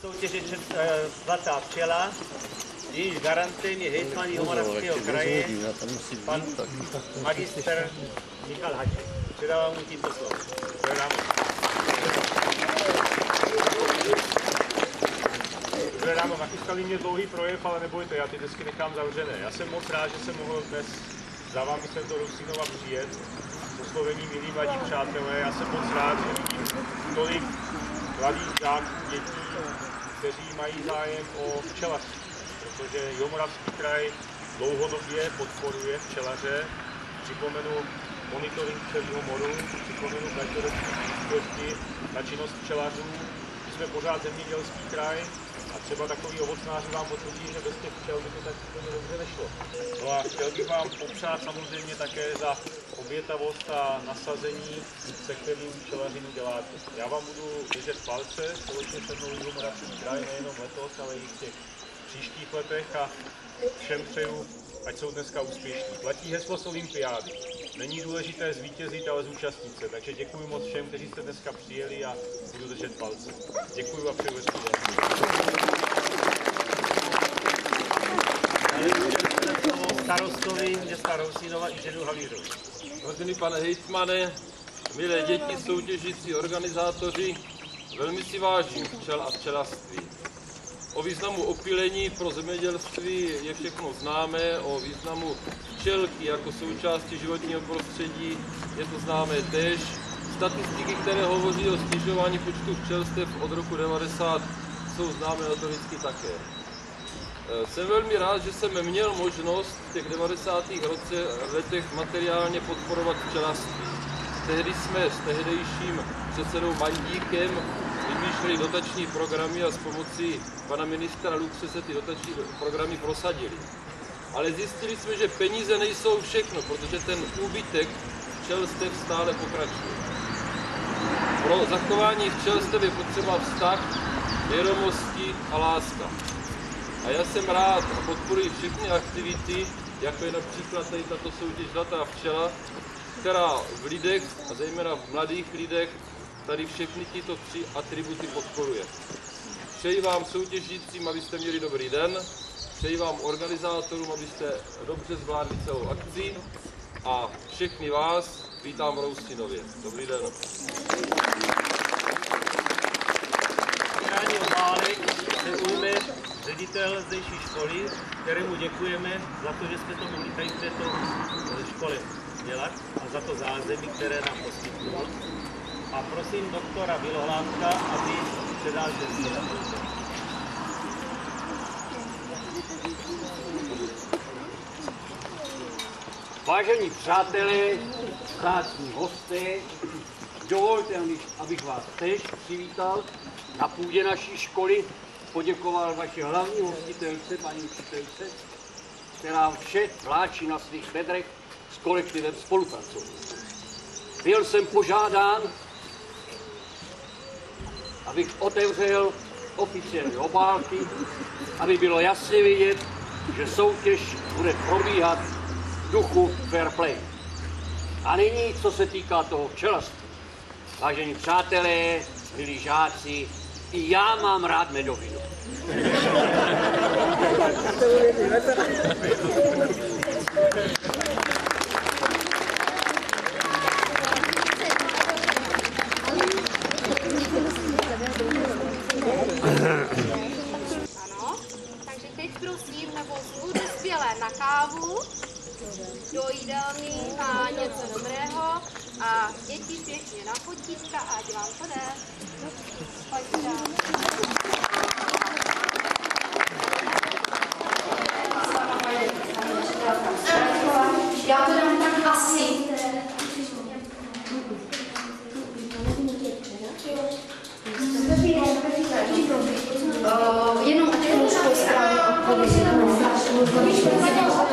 soutěže Zlatá včela, jejíž garantem je hejtman Jihomoravského kraje, pan magistr Michal Haček. Předávám mu tímto slovo. Dobré ráno, nachystali mě dlouhý projev, ale nebojte, já ty desky nechám zavřené. Já jsem moc rád, že jsem mohl dnes za vámi sem do Rousínova přijet. S oslovením milí mladí přátelé, já jsem moc rád, že vidím tolik mladých žáků, dětí, kteří mají zájem o včelařství, protože Jihomoravský kraj dlouhodobě podporuje včelaře. Připomenu monitoring včelího moru, připomenu každoroční příspěvky na činnost včelařů. My jsme pořád zemědělský kraj a třeba takový ovocnáři vám potvrdí, že bez těch včel by to tak úplně dobře nešlo. No a chtěl bych vám popřát samozřejmě také za obětavost a nasazení, se kterým včelařinu děláte. Já vám budu držet palce, společně se mnou Jihomoravský kraj, nejenom letos, ale i v těch příštích letech a všem přeju, ať jsou dneska úspěšní. Platí heslo z olympiády. Není důležité zvítězit, ale zúčastnit se. Takže děkuji moc všem, kteří jste dneska přijeli a budu držet palce. Děkuji a přeju hezký den. Starostovi města Rousínova Inženýru Havířovi. Vážený pane hejtmane, milé děti, soutěžící organizátoři, velmi si vážím včel a včelařství. O významu opylení pro zemědělství je všechno známé, o významu včelky jako součásti životního prostředí je to známé též. Statistiky, které hovoří o snižování počtu včelstev od roku 90, jsou známé notoricky také. Jsem velmi rád, že jsem měl možnost v těch 90. letech materiálně podporovat včelařství. Tehdy jsme s tehdejším předsedou Mandíkem vymýšleli dotační programy a s pomocí pana ministra Luxe se ty dotační programy prosadily. Ale zjistili jsme, že peníze nejsou všechno, protože ten úbytek včelstev stále pokračuje. Pro zachování včelstev je potřeba vztah, vědomosti a láska. A já jsem rád a podporuji všechny aktivity, jako je například tady tato soutěž Zlatá včela, která v lidech, a zejména v mladých lidech, tady všechny tyto tři atributy podporuje. Přeji vám soutěžícím, abyste měli dobrý den, přeji vám organizátorům, abyste dobře zvládli celou akci a všechny vás vítám v Rousínově. Dobrý den. Se ujme ředitel zdejší školy, kterému děkujeme za to, že jsme to mohli tady v této škole dělat a za to zázemí, které nám poskytnul. A prosím doktora Bělohlávka, aby předal desky. Vážení přátelé, vzácní hosté, dovolte mi, abych vás též přivítal na půdě naší školy, poděkoval vaší hlavní hostitelce, paní učitelce, která vše vláčí na svých bedrech s kolektivem spolupracovat. Byl jsem požádán, abych otevřel oficiální obálky, aby bylo jasně vidět, že soutěž bude probíhat v duchu fair play. A nyní, co se týká toho včelařství. Vážení přátelé, milí žáci, i já mám rád medovinu. Ano, takže teď prosím, nebo zvu dospělé na kávu, do jídelny na něco dobrého a děti pěkně na fotíčka, ať vám to jde. Pojďte. Já to dám tak asi. Jenom ať školskou stranu odpovědět.